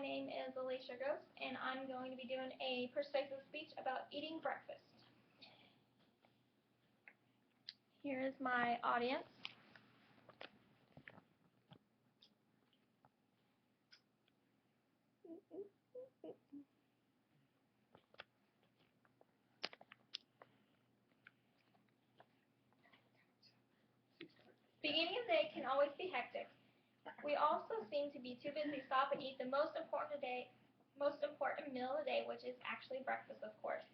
name is Alicia Gross, and I'm going to be doing a persuasive speech about eating breakfast. Here is my audience. Beginning of the day can always be hectic. We also seem to be too busy to stop and eat the most important meal of the day, which is actually breakfast, of course.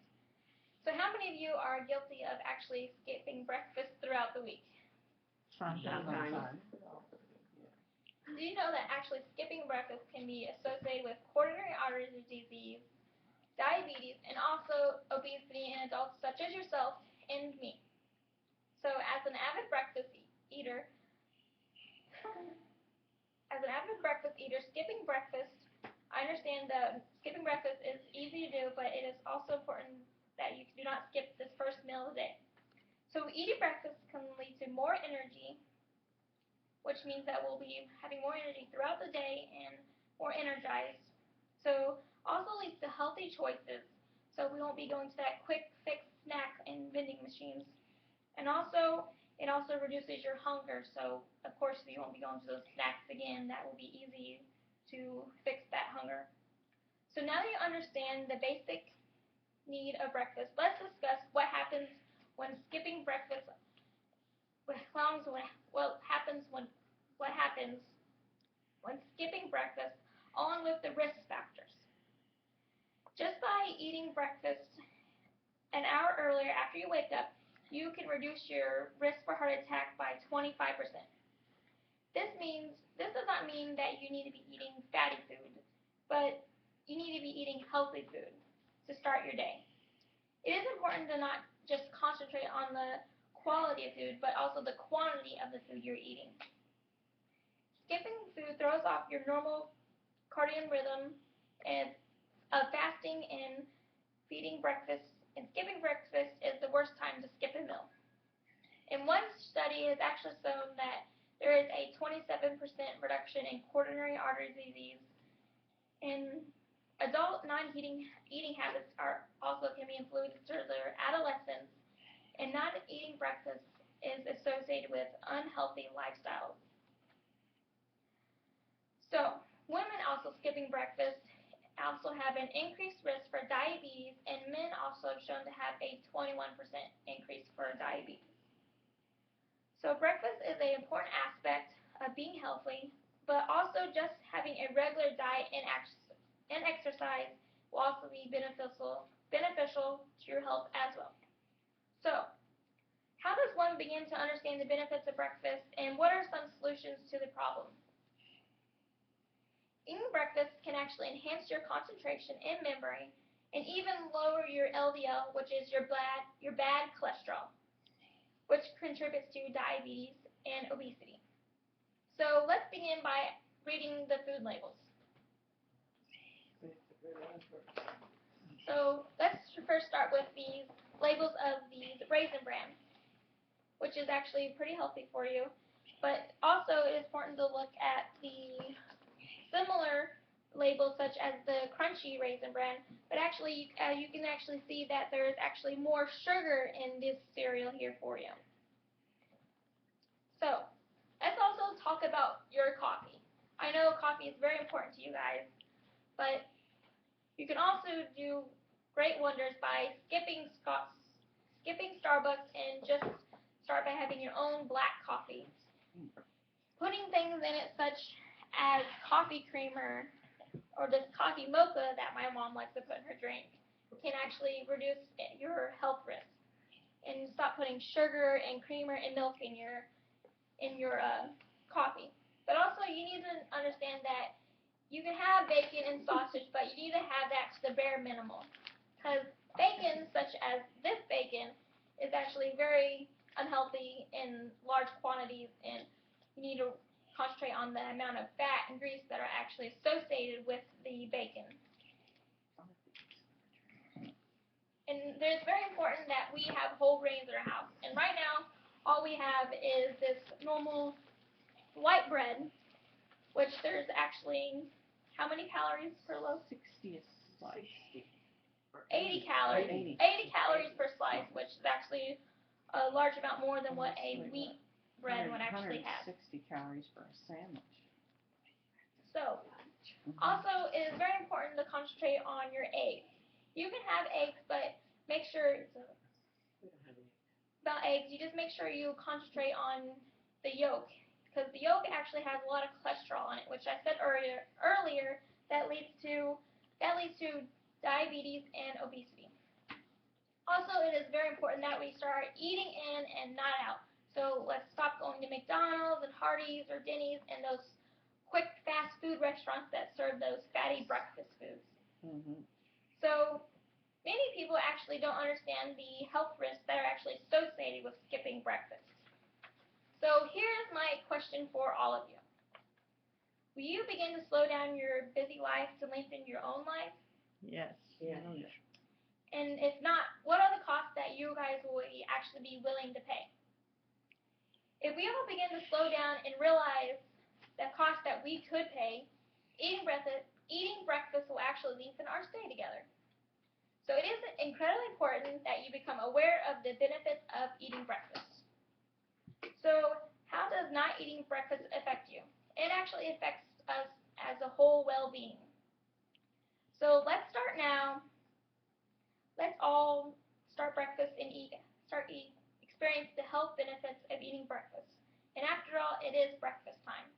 So how many of you are guilty of actually skipping breakfast throughout the week? Sometimes. Do you know that actually skipping breakfast can be associated with coronary artery disease, diabetes, and also obesity in adults such as yourself and me? So as an avid breakfast eater, skipping breakfast, I understand that skipping breakfast is easy to do, but it is also important that you do not skip this first meal of the day. So eating breakfast can lead to more energy, which means that we'll be having more energy throughout the day and more energized. So also leads to healthy choices, so we won't be going to that quick fix snack in vending machines. And also, it also reduces your hunger, so of course you won't be going to those snacks again. That will be easy to fix that hunger. So now that you understand the basic need of breakfast, let's discuss what happens when skipping breakfast. What happens when skipping breakfast, along with the risk factors. Just by eating breakfast an hour earlier after you wake up, you can reduce your risk for heart attack by 25%. This does not mean that you need to be eating fatty food, but you need to be eating healthy food to start your day. It is important to not just concentrate on the quality of food, but also the quantity of the food you're eating. Skipping food throws off your normal circadian rhythm and of fasting and feeding breakfast, and skipping breakfast is the worst time to skip a meal. And one study has actually shown that there is a 27% reduction in coronary artery disease, and adult eating habits also can be influenced through their adolescence, and not eating breakfast is associated with unhealthy lifestyles. So, women also skipping breakfast also have an increased risk for diabetes, and men also have shown to have a 21% increase for diabetes. So breakfast is an important aspect of being healthy, but also just having a regular diet and exercise will also be beneficial to your health as well. So, how does one begin to understand the benefits of breakfast, and what are some solutions to the problem? Eating breakfast can actually enhance your concentration and memory, and even lower your LDL, which is your bad cholesterol, which contributes to diabetes and obesity. So let's begin by reading the food labels. So let's first start with these labels of the Raisin Bran, which is actually pretty healthy for you. But also it is important to look at the similar labels such as the Crunchy Raisin Bran, but actually you can actually see that there is actually more sugar in this cereal here for you. So let's also talk about your coffee. I know coffee is very important to you guys, but you can also do great wonders by skipping Starbucks and just start by having your own black coffee. Putting things in it such as coffee creamer or this coffee mocha that my mom likes to put in her drink can actually reduce your health risk. And stop putting sugar and creamer and milk in your coffee. But also you need to understand that you can have bacon and sausage, but you need to have that to the bare minimum. Because bacon, such as this bacon, is actually very unhealthy in large quantities, and you need to concentrate on the amount of fat and grease that are actually associated with the bacon. And it's very important that we have whole grains in our house. And right now, all we have is this normal white bread, which there's actually How many calories per loaf? 60 a slice. 80 calories. 80 calories per slice, which is actually a large amount more than what a wheat bread would actually have. 160 calories for a sandwich. So, also, it is very important to concentrate on your eggs. You can have eggs, but make sure about eggs, you just make sure you concentrate on the yolk, because the yolk actually has a lot of cholesterol in it, which I said earlier that leads to diabetes and obesity. Also, it is very important that we start eating in and not out. So let's stop going to McDonald's and Hardee's or Denny's and those quick fast food restaurants that serve those fatty breakfast foods. So many people actually don't understand the health risks that are actually associated with skipping breakfast. So here's my question for all of you. Will you begin to slow down your busy life to lengthen your own life? Yes. Yeah. And if not, what are the costs that you guys will actually be willing to pay? If we all begin to slow down and realize the cost that we could pay, eating breakfast will actually lengthen our stay together. So it is incredibly important that you become aware of the benefits of eating breakfast. So how does not eating breakfast affect you? It actually affects us as a whole well-being. So let's start now. Let's all start breakfast and experience the health benefits of eating breakfast. And after all, it is breakfast time.